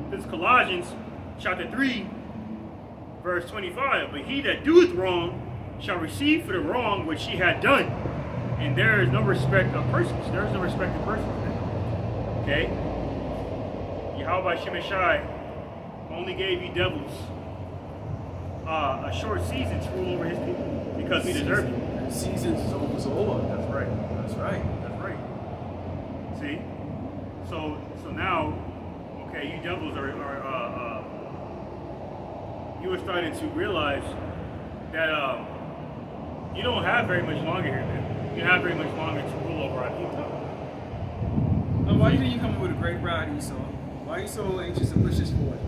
[SPEAKER 2] This is Colossians chapter 3, verse 25. But he that doeth wrong shall receive for the wrong which he had done. And there is no respect of persons. There is no respect of persons. Okay? Yahweh Shemeshai only gave you devils a short season to rule over his people because we deserve it.
[SPEAKER 1] The season is almost over. That's right. That's right.
[SPEAKER 2] That's right. See? So now, okay, you devils you are starting to realize that you don't have very much longer here, man. You don't have very much longer to rule over our people.
[SPEAKER 1] Now, why do you think you're coming with a great ride, Esau? Why are you so anxious to push this forward?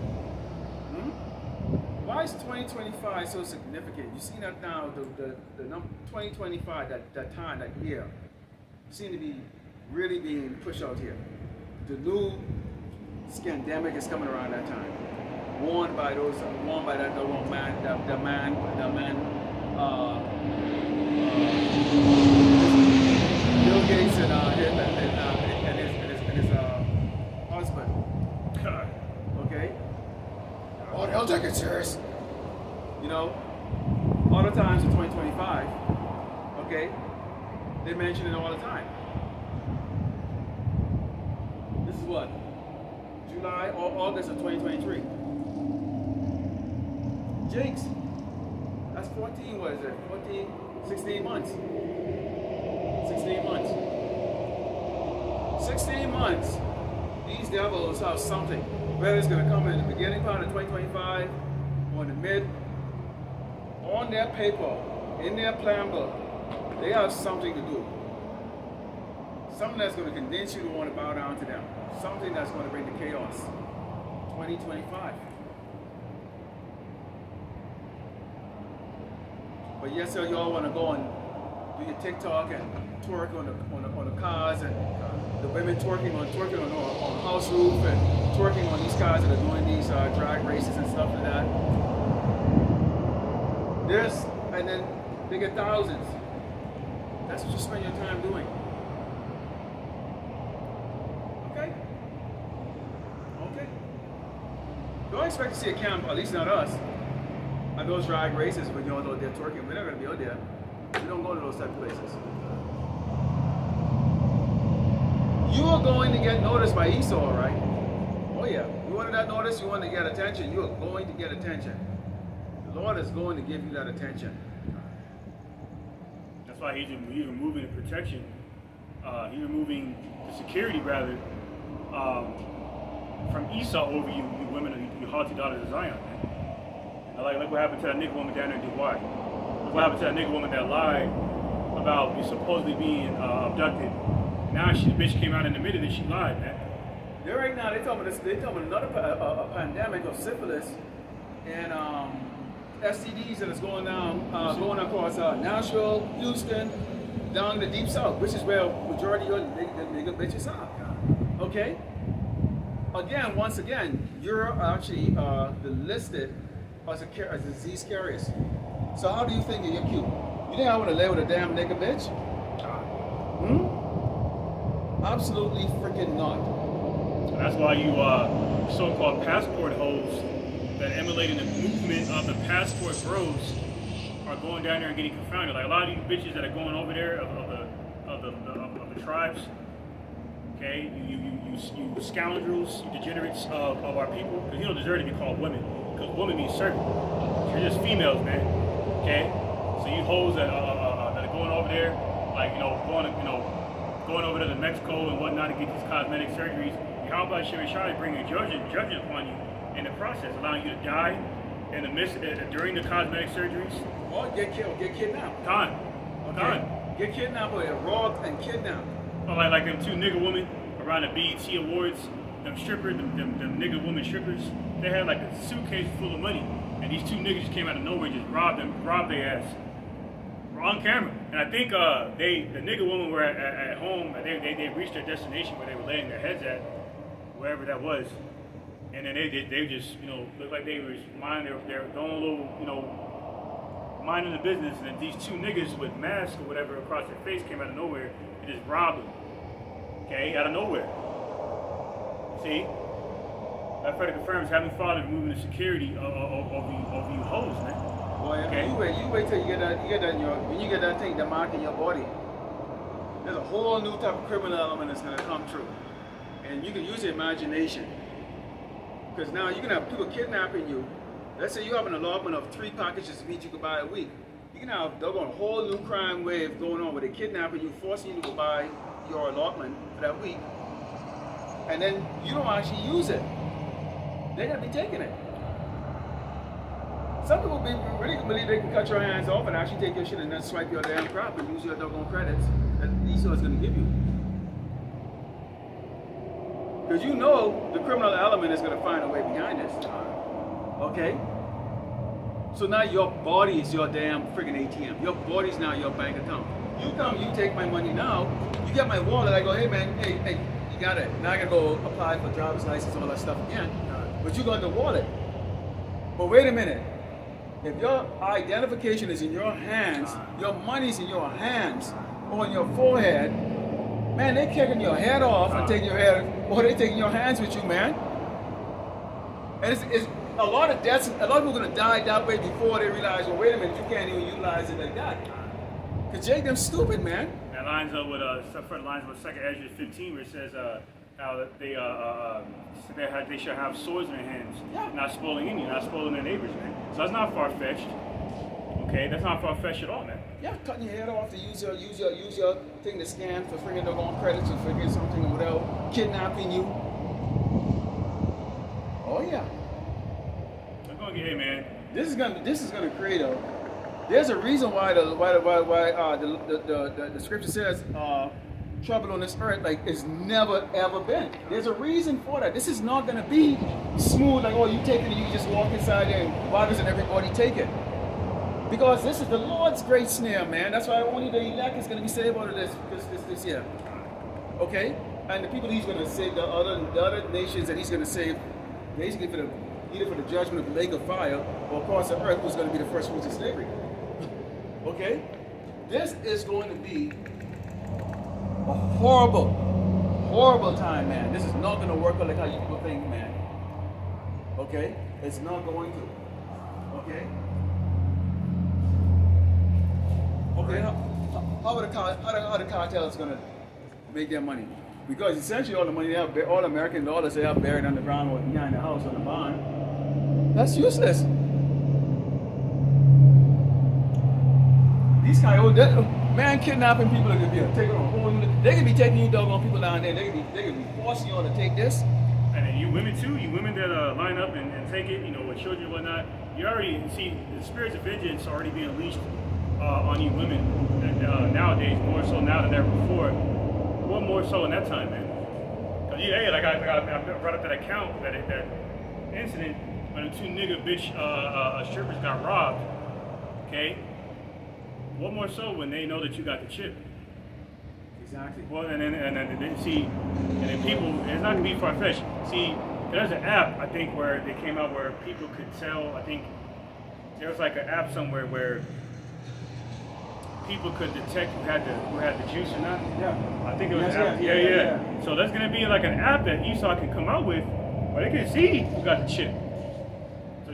[SPEAKER 1] Why is 2025 so significant? You see that now, the number 2025, that time, that year, seem to be really being pushed out here. The new scandemic is coming around that time. Warned by Bill Gates and Okay? They mention it all the time. This is what? July or August of 2023. Jinx. That's 14, what is it? 14, 16 months. 16 months. 16 months. These devils have something. Whether it's going to come in the beginning part of 2025 or in the mid, on their paper, in their plan book, they have something to do. Something that's going to convince you to want to bow down to them. Something that's going to bring the chaos. 2025. But yes, sir, y'all want to go and do your TikTok and twerk on the cars, and the women twerking on the house roof, and twerking on these cars that are doing these drag races and stuff like that. And then they get thousands. That's what you spend your time doing. Okay? Okay. Don't expect to see a camp, at least not us, at those drag races when you're out there twerking. We're not going to be out there. We don't go to those type of places. You are going to get noticed by Esau, right? Oh yeah. You wanted that notice, you want to get attention, you are going to get attention. The Lord is going to give you that attention.
[SPEAKER 2] That's why he's removing the protection. He's removing the security, rather, from Esau over you women, you haughty daughters of Zion. Man. Like what happened to that nigga woman down there in Dubai. Look what happened to that nigga woman that lied about supposedly being abducted. Now the bitch came out and admitted that she lied, man.
[SPEAKER 1] They're right now, they're talking about another pandemic of syphilis and STDs that is going down, going across Nashville, Houston, down the deep south, which is where majority of your nigga bitches are. Okay? Again, once again, you're actually listed as disease carriers. So how do you think you're cute? You think I want to live with a damn nigga bitch? Absolutely freaking not.
[SPEAKER 2] That's why you so-called passport hoes that emulating the movement of the passport bros are going down there and getting confounded. Like a lot of these bitches that are going over there of the tribes. Okay, you scoundrels, you degenerates of our people, because you don't deserve to be called women, because women means servant. You're just females, man. Okay, so you hoes that are going over there, like going over to Mexico and whatnot to get these cosmetic surgeries. How about Shimei bringing judgment upon you in the process, allowing you to die in the midst during the cosmetic surgeries?
[SPEAKER 1] Or get killed, get kidnapped.
[SPEAKER 2] Time.
[SPEAKER 1] Get kidnapped or robbed and kidnapped.
[SPEAKER 2] Oh, like them two nigga women around the BET Awards, them strippers, them nigga women strippers. They had like a suitcase full of money, and these two niggas just came out of nowhere and just robbed their ass. On camera. And I think the nigga women were at home, and they reached their destination where they were laying their heads at, wherever that was. And then they just, looked like they were minding their own little, minding the business. And then these two niggas with masks or whatever across their face came out of nowhere and just robbed them. Okay, out of nowhere. See? That further confirms having father removing the security of you hoes, man.
[SPEAKER 1] Boy, okay. you wait till you get that when you get that thing, the mark in your body, there's a whole new type of criminal element that's gonna come through. And you can use your imagination. Because now you can have people kidnapping you. Let's say you have an allotment of 3 packages of meat you could buy a week. You can have a whole new crime wave going on where they're kidnapping you, forcing you to go buy your allotment for that week. And then you don't actually use it. They're gonna be taking it. Some people really believe they can cut your hands off and actually take your shit and then swipe your damn crap and use your doggone credits that Esau is going to give you. Because you know the criminal element is going to find a way behind this. Okay? So now your body is your damn friggin' ATM. Your body's now your bank account. You come, you take my money now, you get my wallet, I go, hey man, hey, you got it. Now I got to go apply for driver's license and all that stuff again. But you got the wallet. But wait a minute. If your identification is in your hands, your money's in your hands, on your forehead, man, they're kicking your head off and taking your head, or they're taking your hands with you, man. And it's a lot of deaths, a lot of people are going to die that way before they realize, well, wait a minute, you can't even utilize it like that. Cause Jake them stupid, man.
[SPEAKER 2] That lines up with stuff for the lines with 2nd Ezra 15, where it says how they shall have swords in their hands, not spoiling any, not spoiling their neighbors, man. So that's not far fetched. Okay, that's not far fetched at all, man.
[SPEAKER 1] Yeah, cutting your head off to use your thing to scan for freaking doggone credits or freaking something or whatever, kidnapping you. Oh yeah.
[SPEAKER 2] I'm gonna get, hey man.
[SPEAKER 1] This is gonna create a. There's a reason why the scripture says trouble on this earth like it's never ever been. There's a reason for that. This is not gonna be smooth like, oh, you take it and you just walk inside there and why doesn't everybody take it? Because this is the Lord's great snare, man. That's why only the elect is gonna be saved out of this year. Okay? And the people he's gonna save, the other nations that he's gonna save, basically either for the judgment of the lake of fire or across the earth, who's gonna be the first fruits of slavery. Okay? This is going to be a horrible, horrible time, man. This is not going to work out like how you people think, man. Okay? It's not going to. Okay? Okay, how are the cartels going to make their money? Because essentially all the money they have, all American dollars they have buried underground or behind the house on the barn, that's useless. These guys, man, kidnapping people are gonna be taking on whole. They could be taking you doggone people down there. They could be forcing you on to take this.
[SPEAKER 2] And then you women too. You women that line up and take it, you know, with children and whatnot. You already see the spirits of vengeance already being unleashed on you women nowadays, more so now than ever before. What more so in that time, man? Cause hey, like I brought up that account, that incident when the 2 nigga bitch strippers got robbed. Okay. What more so when they know that you got the chip?
[SPEAKER 1] Exactly.
[SPEAKER 2] Well, and then see, and then people, it's not gonna be far fetched. See, there's an app I think where they came out where people could tell. I think there was like an app somewhere where people could detect who had the juice or not.
[SPEAKER 1] Yeah.
[SPEAKER 2] I think it was an app. Yeah. So there's gonna be like an app that Esau can come out with where they can see who got the chip.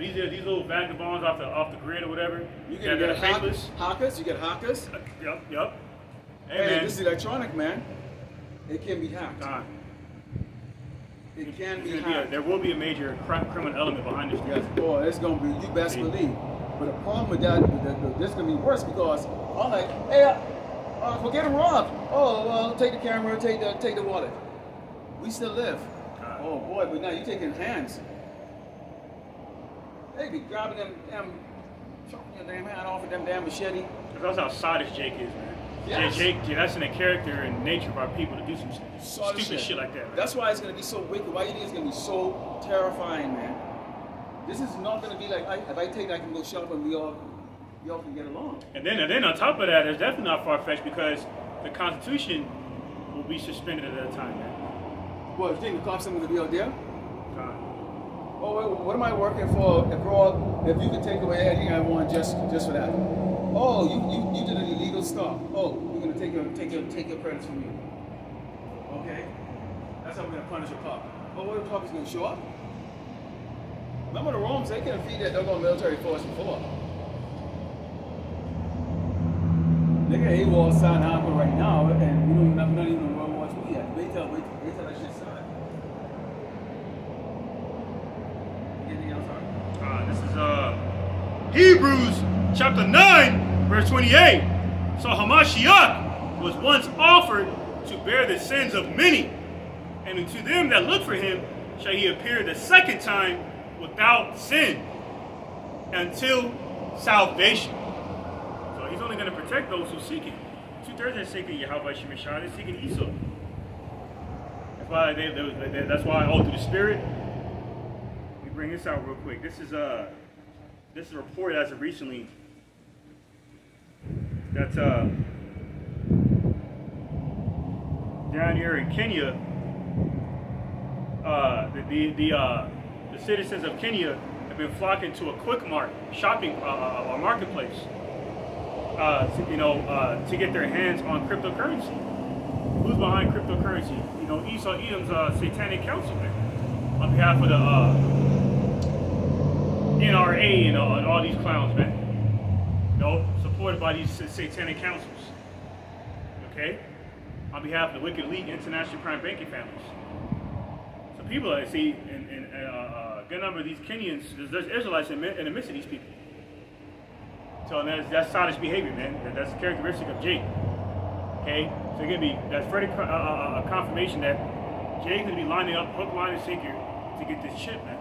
[SPEAKER 2] These little vagabonds off the grid or whatever.
[SPEAKER 1] You can get hackers. You get hackers.
[SPEAKER 2] Yep. Hey man,
[SPEAKER 1] this is electronic, man. It can be hacked. It can be hacked.
[SPEAKER 2] There will be a major criminal element behind this.
[SPEAKER 1] Yes, boy, it's gonna be. You best believe. But the problem with that, this is gonna be worse because I'm like, hey, we're getting robbed. Oh, well, take the camera, take the wallet. We still live. Oh boy, but now you taking hands. They be grabbing them chopping your damn hand off with them damn machete.
[SPEAKER 2] That's how sadish Jake is, man.
[SPEAKER 1] Yes.
[SPEAKER 2] Jake, that's in the character and nature of our people to do some stupid shit like that. Man.
[SPEAKER 1] That's why it's gonna be so wicked. Why you think it's gonna be so terrifying, man? This is not gonna be like if I take that, I can go shop and we all can get along. And
[SPEAKER 2] then on top of that, it's definitely not far fetched because the Constitution will be suspended at that time, man.
[SPEAKER 1] What, you think the cops are gonna be out there? Oh, what am I working for abroad if you can take away anything I want just for that? Oh, you did an illegal stuff. Oh, we're gonna take your credits from you. Okay? That's how we're gonna punish a cop. Oh, what if the cop is gonna show up? Remember the Romans, they couldn't feed that doggone military force before. They got AWOL sign happen right now, and we don't not even know World War II yet. Wait till that shit starts.
[SPEAKER 2] This is Hebrews chapter 9, verse 28. So Hamashiach was once offered to bear the sins of many, and unto them that look for him shall he appear the second time without sin until salvation. So he's only going to protect those who seek him. 2/3 are seeking Yahweh Shemeshah, they're seeking Esau. That's why all through the Spirit. Bring this out real quick. This is a report as of recently that down here in Kenya, the citizens of Kenya have been flocking to a quick mart shopping a marketplace, to get their hands on cryptocurrency. Who's behind cryptocurrency? You know, Esau Edom's satanic council, man, on behalf of the NRA and all these clowns, man. supported by these satanic councils. Okay? On behalf of the wicked elite international prime banking families. So people, I see, a good number of these Kenyans, there's Israelites in the midst of these people. So that's sottish behavior, man. That's a characteristic of Jake. Okay? So that's further a confirmation that Jake's going to be lining up hook, line, and sinker to get this chip, man.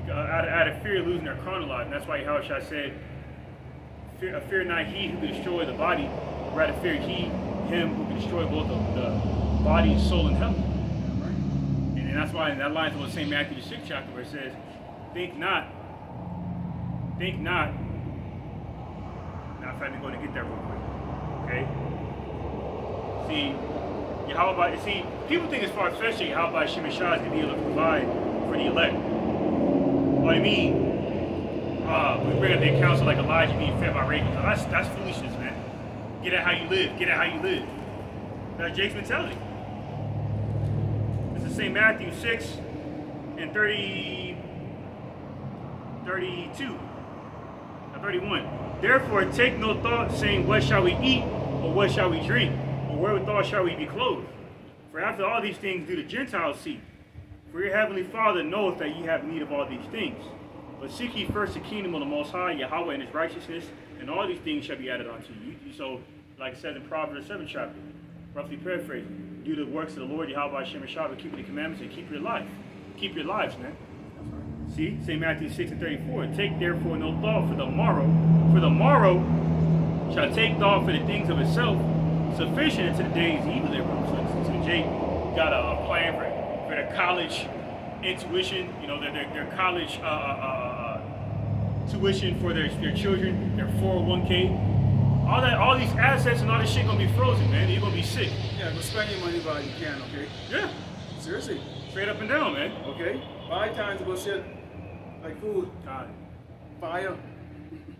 [SPEAKER 2] Out of fear of losing their carnal life. And that's why Ahchyam said, fear not he who can destroy the body, rather fear him who can destroy both the body, soul, and health. And that's why that line is St. Matthew the 6th chapter where it says, think not. Now if I had to go to get that real quick. Okay? See, people think it's far-fetched that Ahchyam is going to be able to provide for the elect. What I mean, we bring up the accounts of like Elijah being fed by ravens. That's foolishness, man. Get at how you live. Get at how you live. That's Jake's mentality. This is St. Matthew 6 and 31. Therefore, take no thought, saying, what shall we eat, or what shall we drink, or wherewithal shall we be clothed? For after all these things do the Gentiles seek. For your heavenly Father knoweth that ye have need of all these things. But seek ye first the kingdom of the Most High, Yahweh, and his righteousness, and all these things shall be added unto you. So, like it says in Proverbs 7 chapter, roughly paraphrasing, do the works of the Lord, Yahweh, Hashem, and Shabbat, keep the commandments, and keep your life. Keep your lives, man. See, St. Matthew 6 and 34. Take therefore no thought for the morrow shall take thought for the things of itself, sufficient unto the days evil thereof. So Jake got a plan for their college tuition, their college tuition for their children, their 401k, all these assets and all this shit gonna be frozen, man. You're gonna be sick.
[SPEAKER 1] Yeah, go spend your money while you can, okay?
[SPEAKER 2] Yeah.
[SPEAKER 1] Seriously.
[SPEAKER 2] Straight up and down, man.
[SPEAKER 1] Okay? Buy times about shit like food.
[SPEAKER 2] God.
[SPEAKER 1] Fire.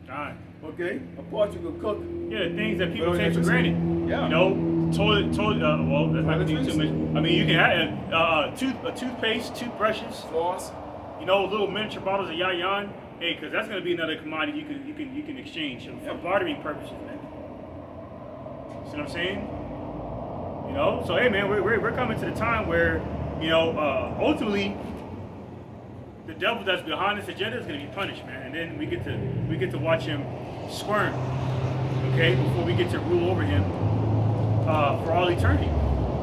[SPEAKER 2] God.
[SPEAKER 1] Okay? A pot you can cook.
[SPEAKER 2] Yeah, things that people take for granted.
[SPEAKER 1] Yeah.
[SPEAKER 2] Toilet, well, that's not gonna do too much. I mean, you can have a toothpaste, toothbrushes,
[SPEAKER 1] floss.
[SPEAKER 2] Little miniature bottles of yayan. Hey, because that's gonna be another commodity you can exchange for bartering purposes, man. See what I'm saying? So hey, man, we're coming to the time where ultimately the devil that's behind this agenda is gonna be punished, man, and then we get to watch him squirm, okay, before we get to rule over him for all eternity.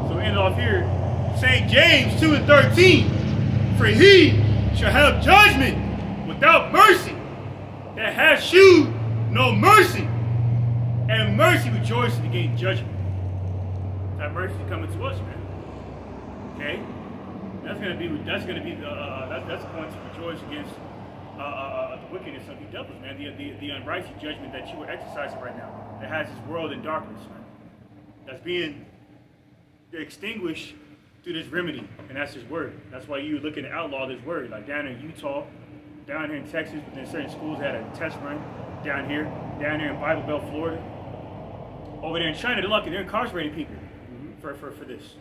[SPEAKER 2] So we end off here, St. James 2 and 13, for he shall have judgment without mercy, that has shewed no mercy, and mercy rejoices to gain judgment. That mercy is coming to us, man. Okay, that's going to be that's going to rejoice against the wickedness of the devils, man. The unrighteous judgment that you are exercising right now, that has this world in darkness, man. That's being extinguished through this remedy, and that's his word. That's why you're looking to outlaw this word. Like down in Utah, down here in Texas, within certain schools had a test run. Down here in Bible Belt, Florida. Over there in China, they're lucky. They're incarcerating people for this.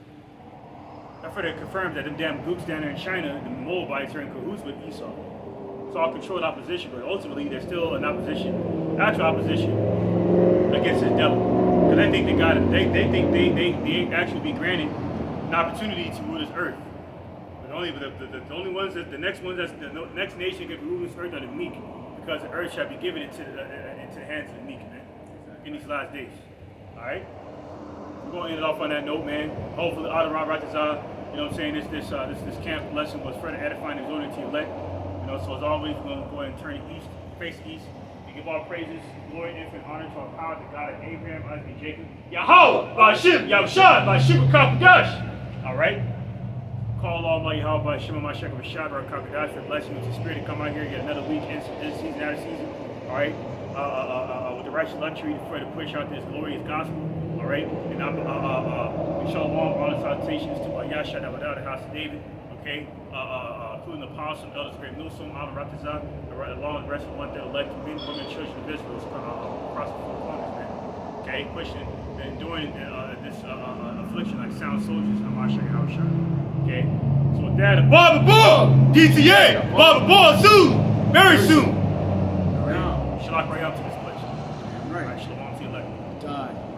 [SPEAKER 2] That further confirms that them damn gooks down there in China, the Moabites, are in cahoots with Esau. It's all controlled opposition, but ultimately there's still an opposition, actual opposition against this devil. Because they think they think they actually be granted an opportunity to rule this earth. But the only ones that the next next nation can rule this earth are the meek, because the earth shall be given into the hands of the meek, man, in these last days. All right. We're gonna end it off on that note, man. Hopefully, Adoram Ratazah, this camp lesson was further edifying and exhorting to your elect. So as always, we're gonna go ahead and turn east, face east. We give all praises, glory, and honor to our power, the God of Abraham, Isaac, and Jacob. Yahweh, Bashim, Yahushua, Bashim, Kakadash. All right. Call Almighty Yahweh, Bashim, Mashak, Bashadra, Kakadash, for blessing with the spirit to come out here, get another week in this season, out of season. All right. With the righteous luxury to further push out this glorious gospel. All right, and shalom, all the salutations to Yasha, the house of David, okay, including the apostles and elders, great Nusum, Al Ratazah, along with the rest of the one that elect men, women, children of Israel across the four corners, man. Okay, pushing and enduring this affliction like sound soldiers. I'm Ahchyam, Ahchyam. Okay, so with that, Baba Ball, DTA, Baba Ball soon, very soon. shalak right up to this place.
[SPEAKER 1] Right.
[SPEAKER 2] Shalom to you later.
[SPEAKER 1] Die.